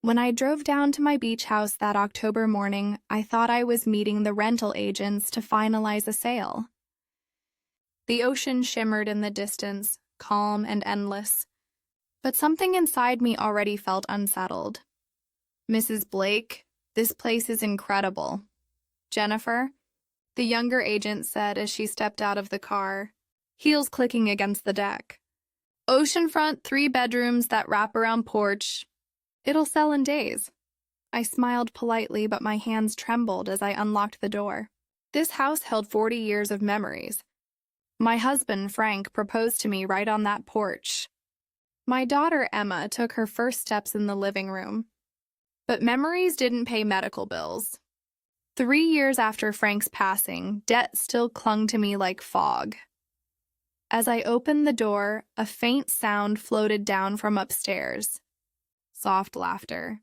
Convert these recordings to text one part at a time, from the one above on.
When I drove down to my beach house that October morning, I thought I was meeting the rental agents to finalize a sale. The ocean shimmered in the distance, calm and endless, but something inside me already felt unsettled. "Mrs. Blake, this place is incredible." "Jennifer," the younger agent said as she stepped out of the car, heels clicking against the deck. "Oceanfront, 3 bedrooms, that wraparound porch. It'll sell in days." I smiled politely, but my hands trembled as I unlocked the door. This house held 40 years of memories. My husband, Frank, proposed to me right on that porch. My daughter, Emma, took her first steps in the living room. But memories didn't pay medical bills. 3 years after Frank's passing, debt still clung to me like fog. As I opened the door, a faint sound floated down from upstairs. Soft laughter.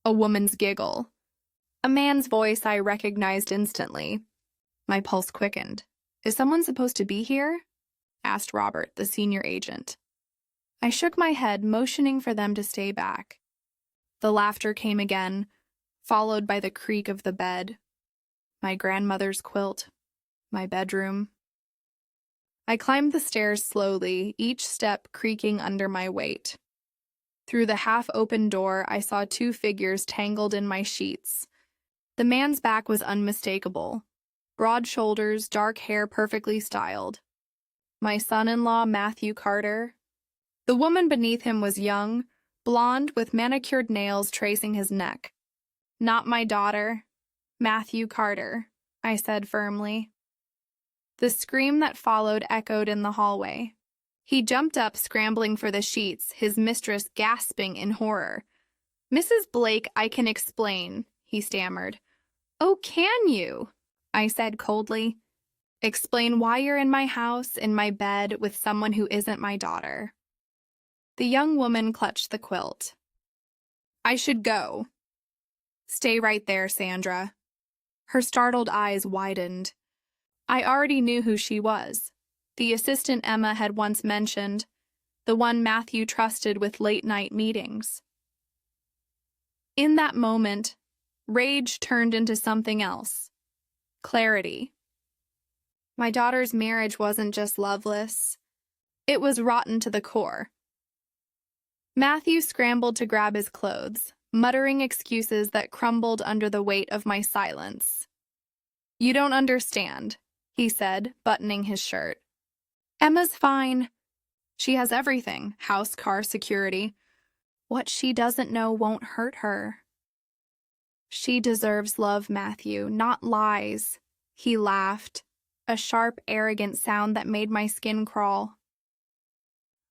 A woman's giggle. A man's voice I recognized instantly. My pulse quickened. "Is someone supposed to be here?" asked Robert, the senior agent. I shook my head, motioning for them to stay back. The laughter came again, followed by the creak of the bed. My grandmother's quilt. My bedroom. I climbed the stairs slowly, each step creaking under my weight. Through the half-open door, I saw 2 figures tangled in my sheets. The man's back was unmistakable. Broad shoulders, dark hair perfectly styled. My son-in-law, Matthew Carter. The woman beneath him was young, blonde, with manicured nails tracing his neck. "Not my daughter. Matthew Carter," I said firmly. The scream that followed echoed in the hallway. He jumped up, scrambling for the sheets, his mistress gasping in horror. "Mrs. Blake, I can explain," he stammered. "Oh, can you?" I said coldly. "Explain why you're in my house, in my bed, with someone who isn't my daughter." The young woman clutched the quilt. "I should go." "Stay right there, Sandra." Her startled eyes widened. I already knew who she was. The assistant Emma had once mentioned, the one Matthew trusted with late-night meetings. In that moment, rage turned into something else. Clarity. My daughter's marriage wasn't just loveless. It was rotten to the core. Matthew scrambled to grab his clothes, muttering excuses that crumbled under the weight of my silence. "You don't understand," he said, buttoning his shirt. "Emma's fine. She has everything, house, car, security. What she doesn't know won't hurt her." "She deserves love, Matthew, not lies." He laughed, a sharp, arrogant sound that made my skin crawl.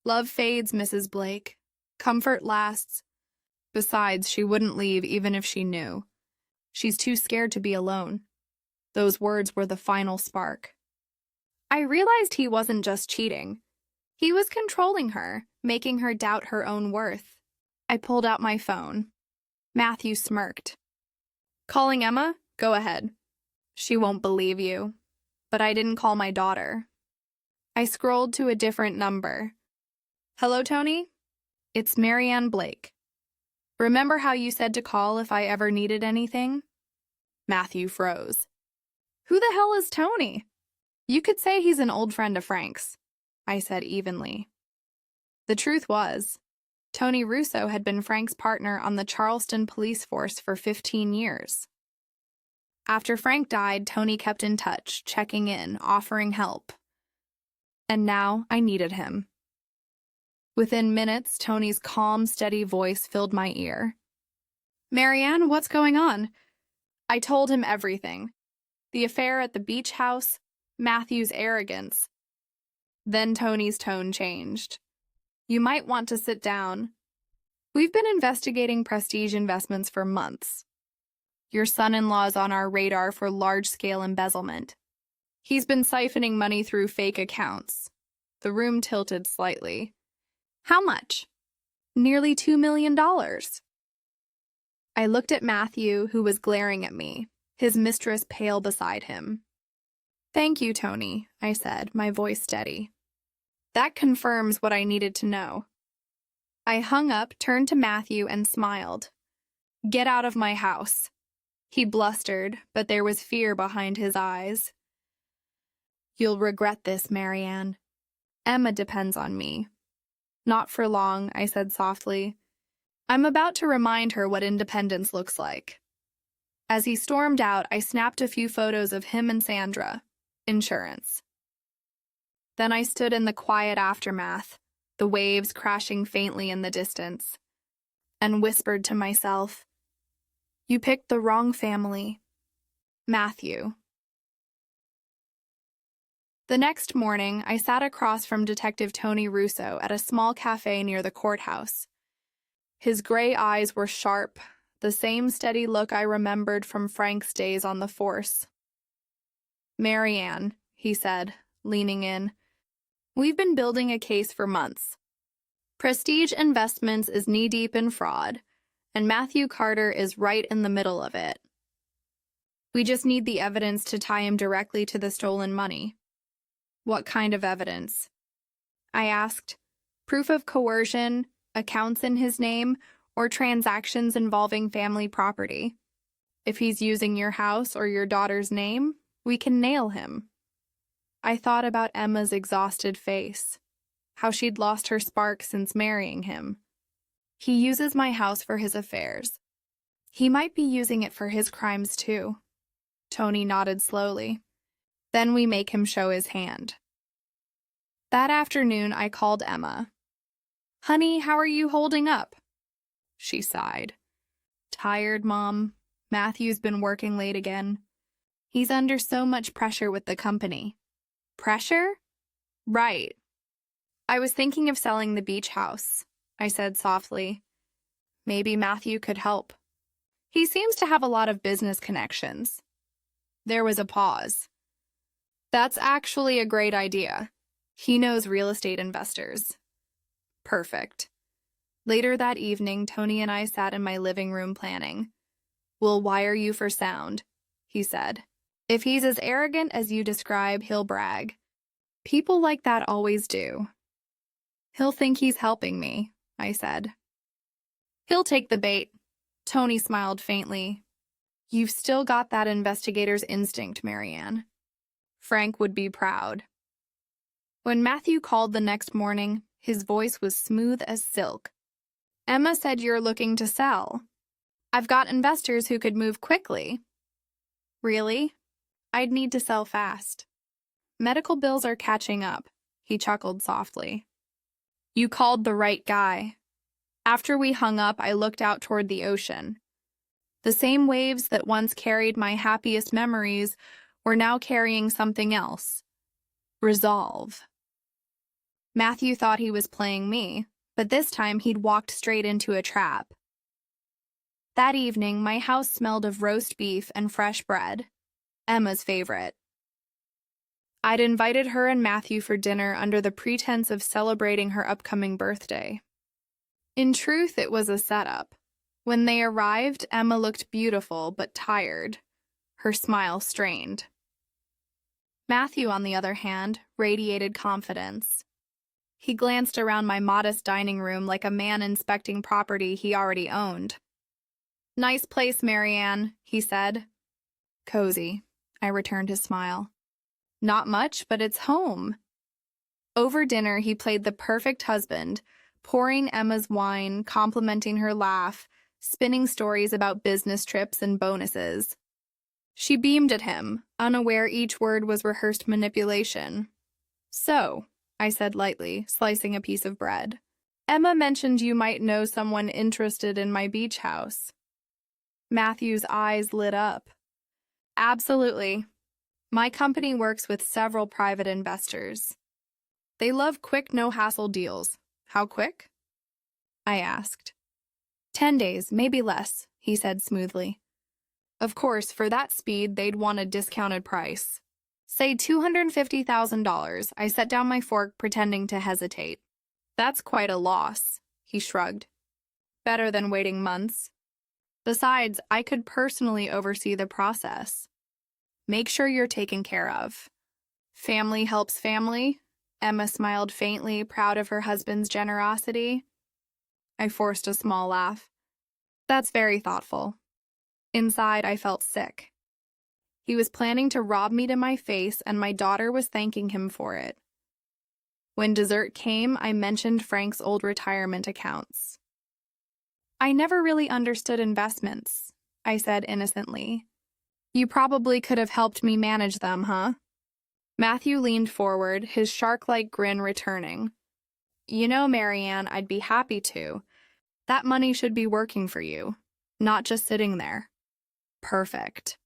"Love fades, Mrs. Blake. Comfort lasts. Besides, she wouldn't leave even if she knew. She's too scared to be alone." Those words were the final spark. I realized he wasn't just cheating. He was controlling her, making her doubt her own worth. I pulled out my phone. Matthew smirked. "Calling Emma? Go ahead. She won't believe you. But I didn't call my daughter." I scrolled to a different number. "Hello, Tony? It's Marianne Blake. Remember how you said to call if I ever needed anything?" Matthew froze. "Who the hell is Tony?" "You could say he's an old friend of Frank's," I said evenly. The truth was, Tony Russo had been Frank's partner on the Charleston police force for 15 years. After Frank died, Tony kept in touch, checking in, offering help. And now I needed him. Within minutes, Tony's calm, steady voice filled my ear. "Marianne, what's going on?" I told him everything. The affair at the beach house, Matthew's arrogance. Then Tony's tone changed. "You might want to sit down. We've been investigating prestige investments for months. Your son-in-law's on our radar for large-scale embezzlement. He's been siphoning money through fake accounts." The room tilted slightly. "How much?" "Nearly $2 million. I looked at Matthew, who was glaring at me, his mistress pale beside him. "Thank you, Tony," I said, my voice steady. "That confirms what I needed to know." I hung up, turned to Matthew, and smiled. Get out of my house. He blustered, but there was fear behind his eyes. You'll regret this, Marianne. Emma depends on me. Not for long, I said softly. I'm about to remind her what independence looks like. As he stormed out, I snapped a few photos of him and Sandra. Insurance. Then I stood in the quiet aftermath, the waves crashing faintly in the distance, and whispered to myself, You picked the wrong family. Matthew. The next morning, I sat across from Detective Tony Russo at a small cafe near the courthouse. His gray eyes were sharp, the same steady look I remembered from Frank's days on the force. Marianne, he said, leaning in, we've been building a case for months. Prestige Investments is knee-deep in fraud, and Matthew Carter is right in the middle of it. We just need the evidence to tie him directly to the stolen money. What kind of evidence? I asked. Proof of coercion, accounts in his name, or transactions involving family property. If he's using your house or your daughter's name, we can nail him. I thought about Emma's exhausted face, how she'd lost her spark since marrying him. He uses my house for his affairs. He might be using it for his crimes too. Tony nodded slowly. Then we make him show his hand. That afternoon, I called Emma. Honey, how are you holding up? She sighed. Tired, Mom. Matthew's been working late again. He's under so much pressure with the company. Pressure? Right. I was thinking of selling the beach house, I said softly. Maybe Matthew could help. He seems to have a lot of business connections. There was a pause. That's actually a great idea. He knows real estate investors. Perfect. Later that evening, Tony and I sat in my living room planning. We'll wire you for sound, he said. If he's as arrogant as you describe, he'll brag. People like that always do. He'll think he's helping me, I said. He'll take the bait. Tony smiled faintly. You've still got that investigator's instinct, Marianne. Frank would be proud. When Matthew called the next morning, his voice was smooth as silk. Emma said you're looking to sell. I've got investors who could move quickly. Really? I'd need to sell fast. Medical bills are catching up, he chuckled softly. You called the right guy. After we hung up, I looked out toward the ocean. The same waves that once carried my happiest memories were now carrying something else. Resolve. Matthew thought he was playing me, but this time he'd walked straight into a trap. That evening, my house smelled of roast beef and fresh bread, Emma's favorite. I'd invited her and Matthew for dinner under the pretense of celebrating her upcoming birthday. In truth, it was a setup. When they arrived, Emma looked beautiful but tired, her smile strained. Matthew, on the other hand, radiated confidence. He glanced around my modest dining room like a man inspecting property he already owned. Nice place, Marianne, he said. Cozy, I returned his smile. Not much, but it's home. Over dinner, he played the perfect husband, pouring Emma's wine, complimenting her laugh, spinning stories about business trips and bonuses. She beamed at him, unaware each word was rehearsed manipulation. So, I said lightly, slicing a piece of bread, Emma mentioned you might know someone interested in my beach house. Matthew's eyes lit up. Absolutely. My company works with several private investors. They love quick, no-hassle deals. How quick? I asked. 10 days, maybe less, he said smoothly. Of course, for that speed, they'd want a discounted price. Say $250,000. I set down my fork, pretending to hesitate. That's quite a loss, he shrugged. Better than waiting months. Besides, I could personally oversee the process. Make sure you're taken care of. Family helps family. Emma smiled faintly, proud of her husband's generosity. I forced a small laugh. That's very thoughtful. Inside, I felt sick. He was planning to rob me to my face, and my daughter was thanking him for it. When dessert came, I mentioned Frank's old retirement accounts. I never really understood investments, I said innocently. You probably could have helped me manage them, huh? Matthew leaned forward, his shark-like grin returning. You know, Marianne, I'd be happy to. That money should be working for you, not just sitting there. Perfect.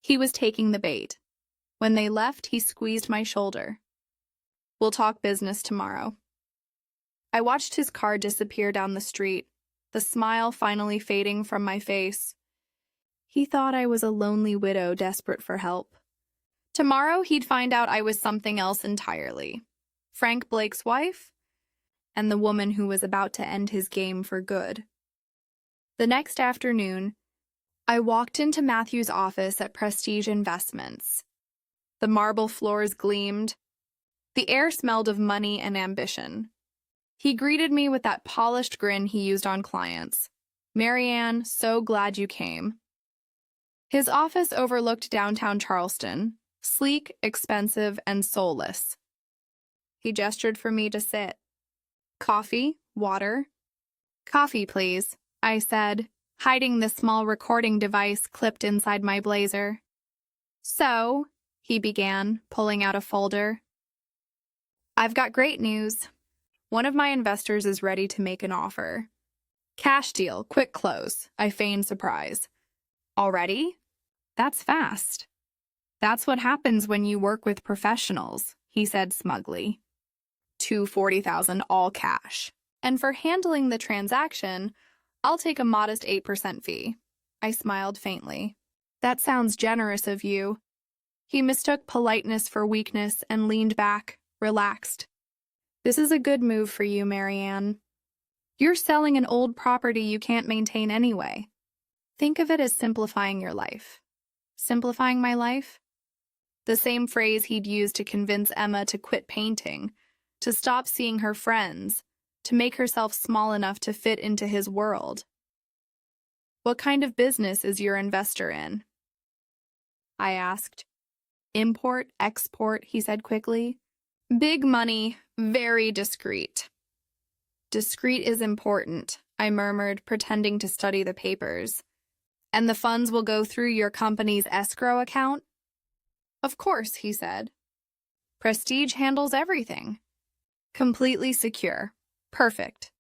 He was taking the bait. When they left, he squeezed my shoulder. We'll talk business tomorrow. I watched his car disappear down the street, the smile finally fading from my face. He thought I was a lonely widow desperate for help. Tomorrow, he'd find out I was something else entirely. Frank Blake's wife, and the woman who was about to end his game for good. The next afternoon, I walked into Matthew's office at Prestige Investments. The marble floors gleamed. The air smelled of money and ambition. He greeted me with that polished grin he used on clients. Marianne, so glad you came. His office overlooked downtown Charleston, sleek, expensive, and soulless. He gestured for me to sit. Coffee? Water? Coffee, please, I said, hiding the small recording device clipped inside my blazer. So, he began, pulling out a folder. I've got great news. One of my investors is ready to make an offer. Cash deal, quick close, I feigned surprise. Already? That's fast. That's what happens when you work with professionals, he said smugly. $240,000 all cash. And for handling the transaction, I'll take a modest 8% fee. I smiled faintly. That sounds generous of you. He mistook politeness for weakness and leaned back, relaxed. This is a good move for you, Marianne. You're selling an old property you can't maintain anyway. Think of it as simplifying your life. Simplifying my life? The same phrase he'd used to convince Emma to quit painting, to stop seeing her friends, to make herself small enough to fit into his world. What kind of business is your investor in? I asked. Import, export, he said quickly. Big money, very discreet. Discreet is important, I murmured, pretending to study the papers. And the funds will go through your company's escrow account? Of course, he said. Prestige handles everything. Completely secure. Perfect.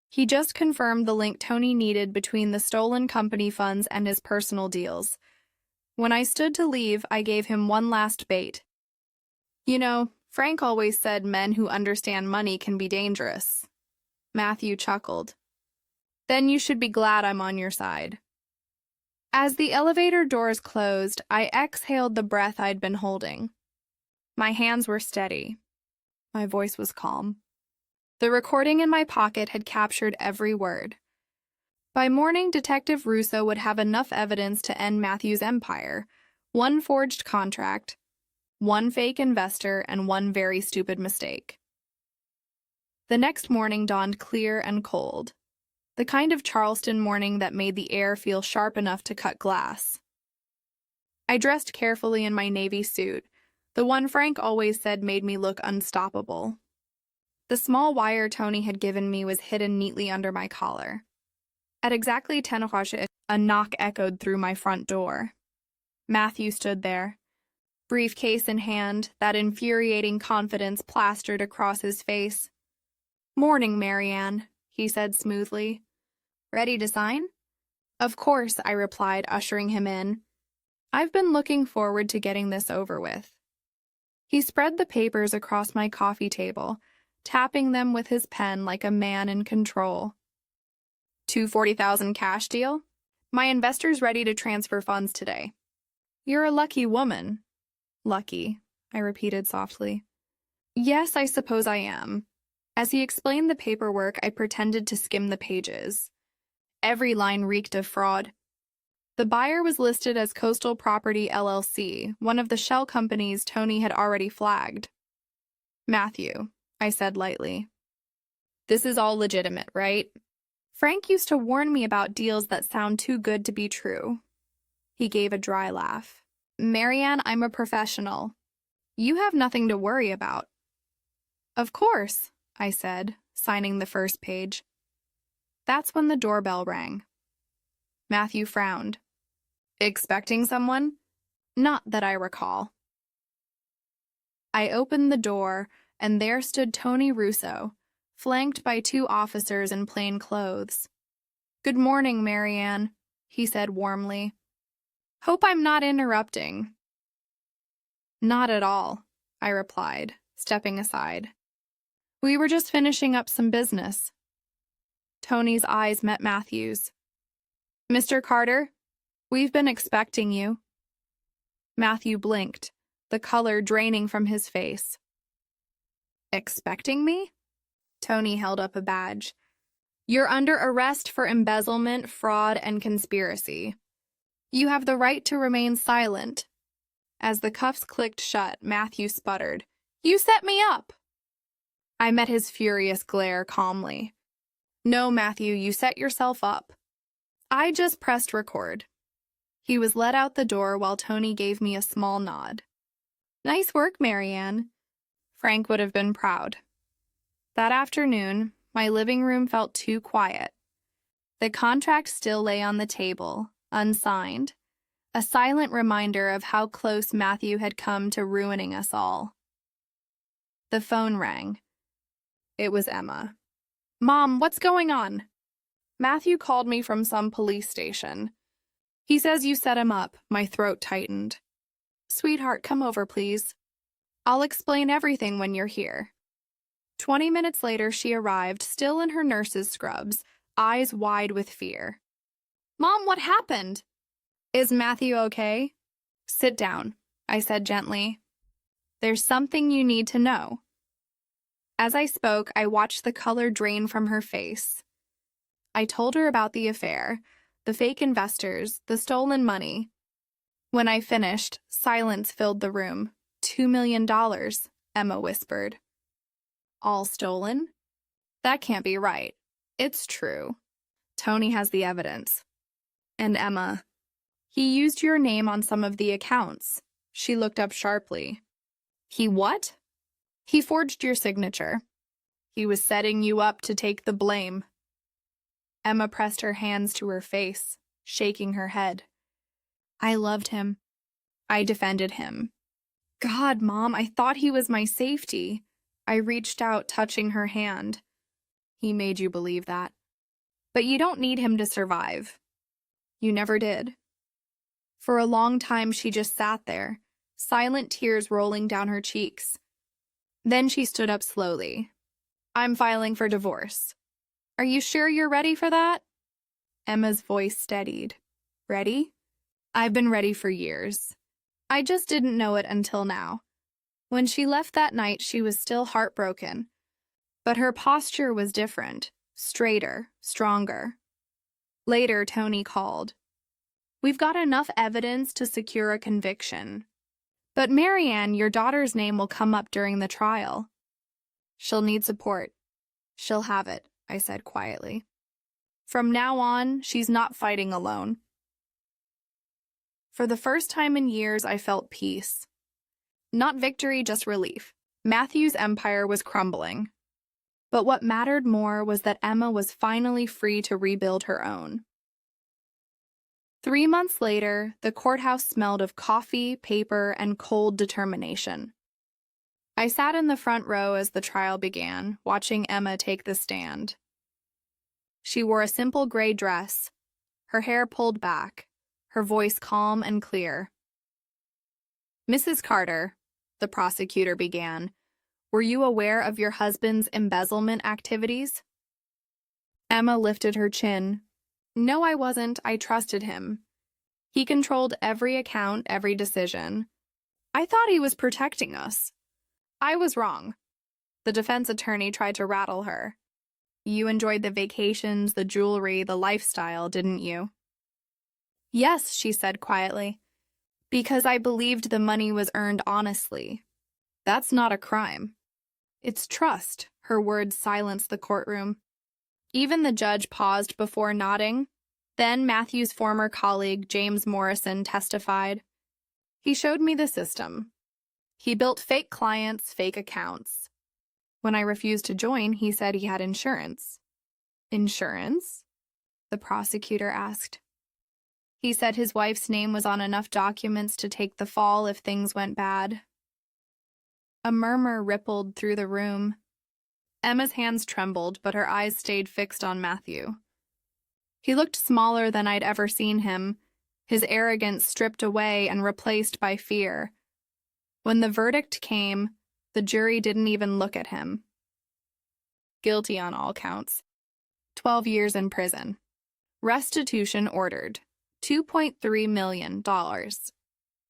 He just confirmed the link Tony needed between the stolen company funds and his personal deals. When I stood to leave, I gave him one last bait. You know, Frank always said men who understand money can be dangerous. Matthew chuckled. Then you should be glad I'm on your side. As the elevator doors closed, I exhaled the breath I'd been holding. My hands were steady. My voice was calm. The recording in my pocket had captured every word. By morning, Detective Russo would have enough evidence to end Matthew's empire. One forged contract, one fake investor, and one very stupid mistake. The next morning dawned clear and cold. The kind of Charleston morning that made the air feel sharp enough to cut glass. I dressed carefully in my navy suit, the one Frank always said made me look unstoppable. The small wire Tony had given me was hidden neatly under my collar. At exactly 10 o'clock, a knock echoed through my front door. Matthew stood there, briefcase in hand, that infuriating confidence plastered across his face. Morning, Marianne, he said smoothly. Ready to sign? Of course, I replied, ushering him in. I've been looking forward to getting this over with. He spread the papers across my coffee table, tapping them with his pen like a man in control. $240,000 cash deal? My investor's ready to transfer funds today. You're a lucky woman. Lucky, I repeated softly. Yes, I suppose I am. As he explained the paperwork, I pretended to skim the pages. Every line reeked of fraud. The buyer was listed as Coastal Property LLC, one of the shell companies Tony had already flagged. Matthew, I said lightly. This is all legitimate, right? Frank used to warn me about deals that sound too good to be true. He gave a dry laugh. Marianne, I'm a professional. You have nothing to worry about. Of course, I said, signing the first page. That's when the doorbell rang. Matthew frowned. Expecting someone? Not that I recall. I opened the door, and there stood Tony Russo, flanked by 2 officers in plain clothes. Good morning, Marianne, he said warmly. Hope I'm not interrupting. Not at all, I replied, stepping aside. We were just finishing up some business. Tony's eyes met Matthew's. Mr. Carter, we've been expecting you. Matthew blinked, the color draining from his face. Expecting me? Tony held up a badge. You're under arrest for embezzlement, fraud, and conspiracy. You have the right to remain silent. As the cuffs clicked shut, Matthew sputtered. You set me up! I met his furious glare calmly. No, Matthew, you set yourself up. I just pressed record. He was led out the door while Tony gave me a small nod. Nice work, Marianne. Frank would have been proud. That afternoon, my living room felt too quiet. The contract still lay on the table, unsigned, a silent reminder of how close Matthew had come to ruining us all. The phone rang. It was Emma. Mom, what's going on? Matthew called me from some police station. He says you set him up. My throat tightened. Sweetheart, come over, please. I'll explain everything when you're here. 20 minutes later, she arrived, still in her nurse's scrubs, eyes wide with fear. Mom, what happened? Is Matthew okay? Sit down, I said gently. There's something you need to know. As I spoke, I watched the color drain from her face. I told her about the affair, the fake investors, the stolen money. When I finished, silence filled the room. $2 million, Emma whispered. All stolen? That can't be right. It's true. Tony has the evidence. And Emma, he used your name on some of the accounts. She looked up sharply. He what? He forged your signature. He was setting you up to take the blame. Emma pressed her hands to her face, shaking her head. I loved him. I defended him. God, Mom, I thought he was my safety. I reached out, touching her hand. He made you believe that. But you don't need him to survive. You never did. For a long time, she just sat there, silent tears rolling down her cheeks. Then she stood up slowly. I'm filing for divorce. Are you sure you're ready for that? Emma's voice steadied. Ready? I've been ready for years. I just didn't know it until now. When she left that night, she was still heartbroken. But her posture was different, straighter, stronger. Later, Tony called. We've got enough evidence to secure a conviction. But Marianne, your daughter's name will come up during the trial. She'll need support. She'll have it, I said quietly. From now on, she's not fighting alone. For the first time in years, I felt peace. Not victory, just relief. Matthew's empire was crumbling. But what mattered more was that Emma was finally free to rebuild her own. 3 months later, the courthouse smelled of coffee, paper, and cold determination. I sat in the front row as the trial began, watching Emma take the stand. She wore a simple gray dress, her hair pulled back, her voice calm and clear. Mrs. Carter, the prosecutor began, were you aware of your husband's embezzlement activities? Emma lifted her chin. No, I wasn't. I trusted him. He controlled every account, every decision. I thought he was protecting us. I was wrong. The defense attorney tried to rattle her. You enjoyed the vacations, the jewelry, the lifestyle, didn't you? Yes, she said quietly. Because I believed the money was earned honestly. That's not a crime. It's trust, her words silenced the courtroom. Even the judge paused before nodding. Then Matthew's former colleague, James Morrison, testified. He showed me the system. He built fake clients, fake accounts. When I refused to join, he said he had insurance. Insurance? The prosecutor asked. He said his wife's name was on enough documents to take the fall if things went bad. A murmur rippled through the room. Emma's hands trembled, but her eyes stayed fixed on Matthew. He looked smaller than I'd ever seen him, his arrogance stripped away and replaced by fear. When the verdict came, the jury didn't even look at him. Guilty on all counts. 12 years in prison. Restitution ordered. $2.3 million.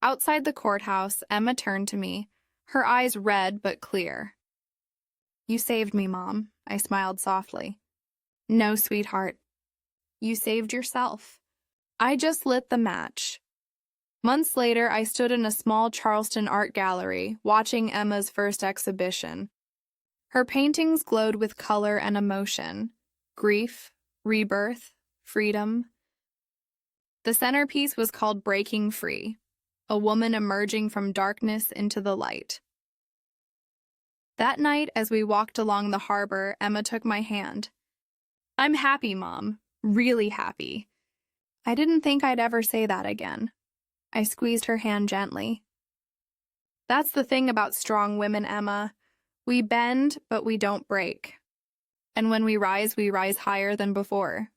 Outside the courthouse, Emma turned to me, her eyes red but clear. You saved me, Mom, I smiled softly. No, sweetheart. You saved yourself. I just lit the match. Months later, I stood in a small Charleston art gallery, watching Emma's first exhibition. Her paintings glowed with color and emotion. Grief, rebirth, freedom. The centerpiece was called Breaking Free, a woman emerging from darkness into the light. That night, as we walked along the harbor, Emma took my hand. I'm happy, Mom. Really happy. I didn't think I'd ever say that again. I squeezed her hand gently. That's the thing about strong women, Emma. We bend, but we don't break. And when we rise higher than before.